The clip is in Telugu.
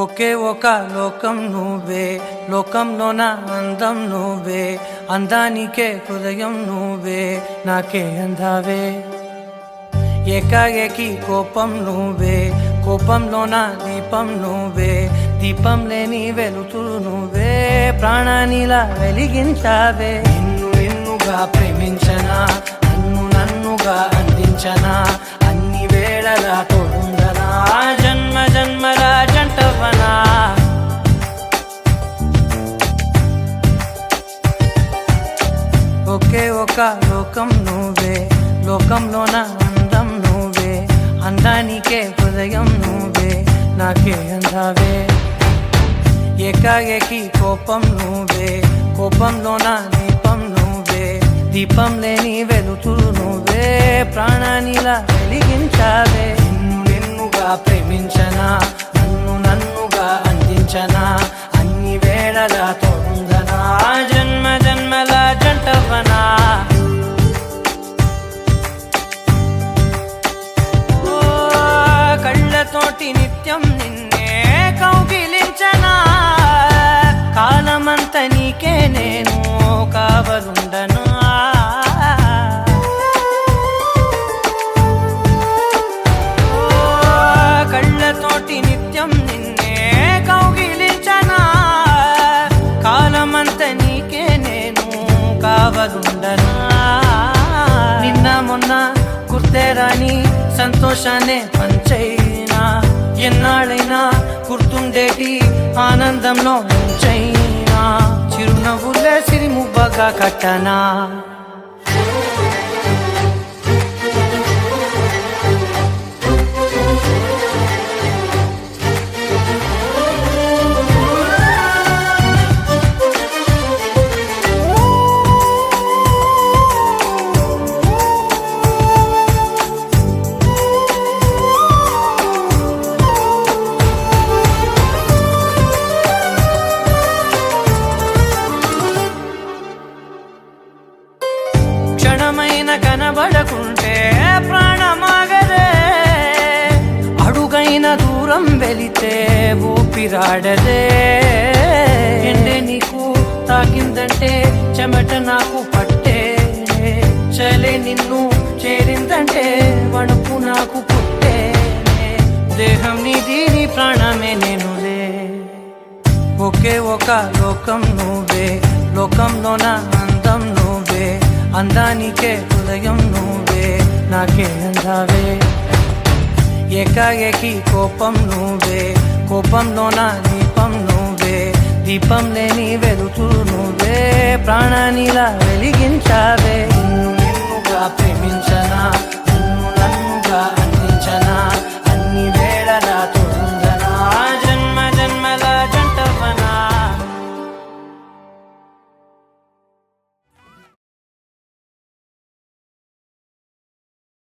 ఒకే ఒక లోకం నువ్వే, లోకంలో నా అందం నువ్వే, అందానికే హృదయం నువ్వే, నాకే అందావే. ఏకాఏకి కోపం నువ్వే, కోపంలో నా దీపం నువ్వే, దీపం లేని వెలుతురు నువ్వే, ప్రాణానిలా వెలిగించావే. నిన్ను నిన్నుగా ప్రేమించనా, నన్ను నన్నుగా అందించనా, అన్ని వేళలా తోడుందనా, జన్మ జన్మల జంటవనా. ఒకే ఒక లోకం నువ్వే, లోకంలో నా అందం నువ్వే, అందానికే హృదయం నువ్వే, నాకే అందావే. ఏకాఏకి కోపం నువ్వే, కోపంలో నా దీపం నువ్వే, దీపం లేని వెలుతురు నువ్వే, ప్రాణానిలా వెలిగించావే. నిన్ను నిన్నుగా ప్రేమించనా, నన్ను నన్నుగా అందించనా, అన్ని వేళలా తోడుందనా, జన్మ జన్మల జంటవనా. కళ్ళతోటి నిత్యం నిన్నే కౌగిలించనా, కాలమంత నీకే నేను కావలుండనా. కళ్ళతోటి నిత్యం నిన్నే కౌగిలించనా, కాలమంత నీకే నేను కావలుండనా. నిన్న మొన్న గుర్తేరాని సంతోషాన్ని పంచైనా, ఎన్నాళ్ళైనా గుర్తుండేటి ఆనందంలో ముంచైనా, చిరునవ్వులే సిరిమువ్వగా కట్టనా. క్షణమైన కనబడకుంటే ప్రాణమాగదే, అడుగైన దూరం వెళితే ఊపిరాడదే. ఎండే నీకు తాకిందంటే చెమట నాకు పట్టే, చలే నిన్ను చేరిందంటే వణుకు నాకు పుట్టే, దేహం నీది నీ ప్రాణమే నేనులే. ఒకే ఒక లోకం నువ్వే, లోకంలో నా అందం నువ్వే, అందానికే హృదయం నువ్వే, నాకే అందావే. ఏకాఏకి కోపం నువ్వే, కోపంలో నా దీపం నువ్వే, దీపం లేని వెలుతురు నువ్వే, ప్రాణానిలా వెలిగించావే. నిన్ను నిన్నుగా ప్రేమించనా,